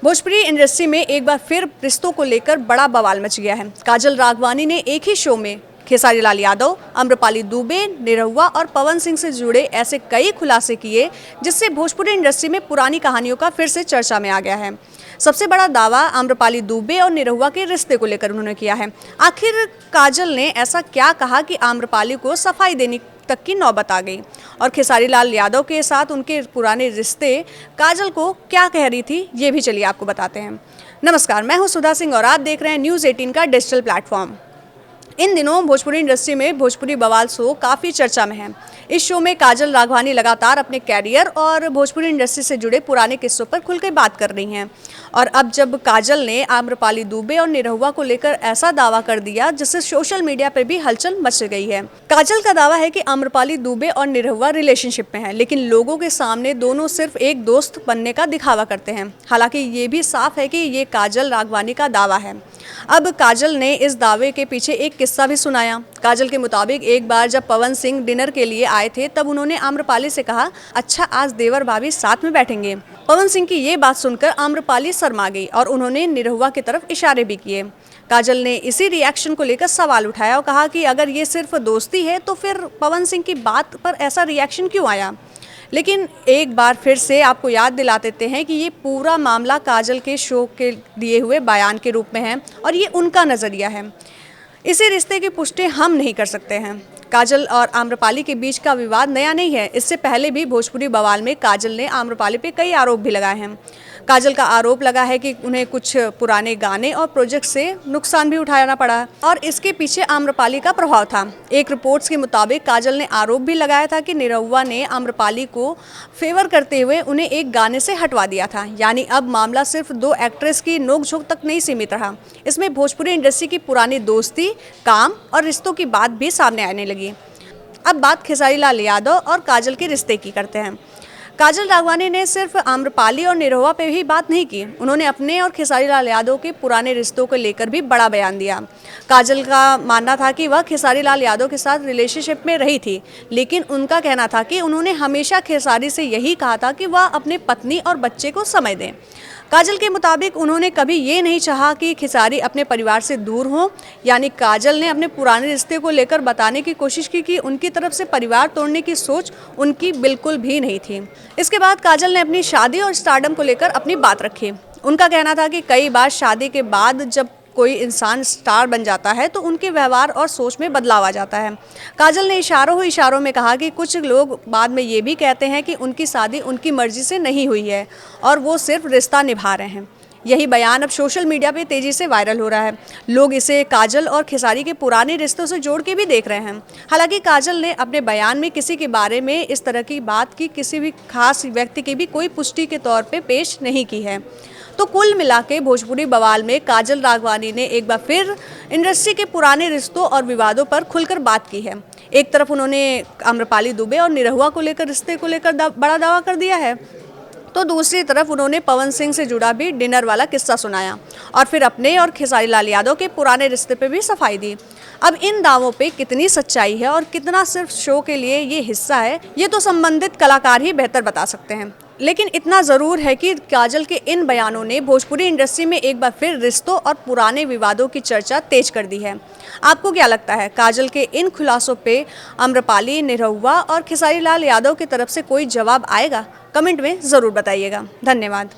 Bhojpuri industry में एक बार फिर रिश्तों को लेकर बड़ा बवाल मच गया है। काजल राघवानी ने एक ही शो में खेसारी लाल यादव, आम्रपाली दुबे, निरहुआ और पवन सिंह से जुड़े ऐसे कई खुलासे किए जिससे भोजपुरी इंडस्ट्री में पुरानी कहानियों का फिर से चर्चा में आ गया है। सबसे बड़ा दावा आम्रपाली दुबे और निरहुआ के रिश्ते को लेकर उन्होंने किया है। आखिर काजल ने ऐसा क्या कहा कि आम्रपाली को सफाई देने तक की नौबत आ गई, और खेसारी लाल यादव के साथ उनके पुराने रिश्ते काजल को क्या कह रही थी, ये भी चलिए आपको बताते हैं। नमस्कार, मैं हूं सुधा सिंह और आप देख रहे हैं न्यूज़ 18 का डिजिटल प्लेटफॉर्म। इन दिनों भोजपुरी इंडस्ट्री में भोजपुरी बवाल शो काफ़ी चर्चा में है। इस शो में काजल राघवानी लगातार अपने कैरियर और भोजपुरी इंडस्ट्री से जुड़े पुराने किस्सों पर खुलकर बात कर रही हैं। और अब जब काजल ने आम्रपाली दुबे और निरहुआ को लेकर ऐसा दावा कर दिया जिससे सोशल मीडिया पर भी हलचल मच गई है। काजल का दावा है कि आम्रपाली दुबे और निरहुआ रिलेशनशिप में है, लेकिन लोगों के सामने दोनों सिर्फ एक दोस्त बनने का दिखावा करते हैं। हालांकि ये भी साफ है कि ये काजल राघवानी का दावा है। अब काजल ने इस दावे के पीछे एक किस्सा भी सुनाया। काजल के मुताबिक एक बार जब पवन सिंह डिनर के लिए आए थे तब उन्होंने आम्रपाली से कहा, अच्छा आज देवर भाभी साथ में बैठेंगे। पवन सिंह की ये बात सुनकर आम्रपाली शर्मा गई और उन्होंने निरहुआ की तरफ इशारे भी किए। काजल ने इसी रिएक्शन को लेकर सवाल उठाया और कहा कि अगर ये सिर्फ दोस्ती है तो फिर पवन सिंह की बात पर ऐसा रिएक्शन क्यों आया। लेकिन एक बार फिर से आपको याद दिला देते हैं कि ये पूरा मामला काजल के शो के दिए हुए बयान के रूप में है और ये उनका नज़रिया है। इसी रिश्ते की पुष्टि हम नहीं कर सकते हैं। काजल और आम्रपाली के बीच का विवाद नया नहीं है। इससे पहले भी भोजपुरी बवाल में काजल ने आम्रपाली पे कई आरोप भी लगाए हैं। काजल का आरोप लगा है कि उन्हें कुछ पुराने गाने और प्रोजेक्ट से नुकसान भी उठाना पड़ा और इसके पीछे आम्रपाली का प्रभाव था। एक रिपोर्ट्स के मुताबिक काजल ने आरोप भी लगाया था कि निरहुआ ने आम्रपाली को फेवर करते हुए उन्हें एक गाने से हटवा दिया था। यानी अब मामला सिर्फ दो एक्ट्रेस की नोकझोंक तक नहीं सीमित रहा। इसमें भोजपुरी इंडस्ट्री की पुरानी दोस्ती, काम और रिश्तों की बात भी सामने आने लगी। अब बात खेसारी लाल यादव और काजल के रिश्ते की करते हैं। काजल राघवानी ने सिर्फ आम्रपाली और निरहुआ पे ही बात नहीं की, उन्होंने अपने और खेसारी लाल यादव के पुराने रिश्तों को लेकर भी बड़ा बयान दिया। काजल का मानना था कि वह खेसारी लाल यादव के साथ रिलेशनशिप में रही थी, लेकिन उनका कहना था कि उन्होंने हमेशा खेसारी से यही कहा था कि वह अपने पत्नी और बच्चे को समय दें। काजल के मुताबिक उन्होंने कभी ये नहीं चाहा कि खेसारी अपने परिवार से दूर हों। यानी काजल ने अपने पुराने रिश्ते को लेकर बताने की कोशिश की कि उनकी तरफ से परिवार तोड़ने की सोच उनकी बिल्कुल भी नहीं थी। इसके बाद काजल ने अपनी शादी और स्टारडम को लेकर अपनी बात रखी। उनका कहना था कि कई बार शादी के बाद जब कोई इंसान स्टार बन जाता है तो उनके व्यवहार और सोच में बदलाव आ जाता है। काजल ने इशारों में कहा कि कुछ लोग बाद में ये भी कहते हैं कि उनकी शादी उनकी मर्जी से नहीं हुई है और वो सिर्फ रिश्ता निभा रहे हैं। यही बयान अब सोशल मीडिया पे तेज़ी से वायरल हो रहा है। लोग इसे काजल और खेसारी के पुराने रिश्तों से जोड़ के भी देख रहे हैं। हालांकि काजल ने अपने बयान में किसी के बारे में इस तरह की बात की किसी भी खास व्यक्ति की भी कोई पुष्टि के तौर पे पेश नहीं की है। तो कुल मिला के भोजपुरी बवाल में काजल राघवानी ने एक बार फिर इंडस्ट्री के पुराने रिश्तों और विवादों पर खुलकर बात की है। एक तरफ उन्होंने आम्रपाली दुबे और निरहुआ को लेकर रिश्ते को लेकर बड़ा दावा कर दिया है, तो दूसरी तरफ उन्होंने पवन सिंह से जुड़ा भी डिनर वाला किस्सा सुनाया और फिर अपने और खेसारी लाल यादव के पुराने रिश्ते पे भी सफाई दी। अब इन दावों पे कितनी सच्चाई है और कितना सिर्फ शो के लिए ये हिस्सा है, ये तो संबंधित कलाकार ही बेहतर बता सकते हैं। लेकिन इतना ज़रूर है कि काजल के इन बयानों ने भोजपुरी इंडस्ट्री में एक बार फिर रिश्तों और पुराने विवादों की चर्चा तेज कर दी है। आपको क्या लगता है, काजल के इन खुलासों पे आम्रपाली, निरहुआ और खेसारी लाल यादव की तरफ से कोई जवाब आएगा? कमेंट में ज़रूर बताइएगा। धन्यवाद।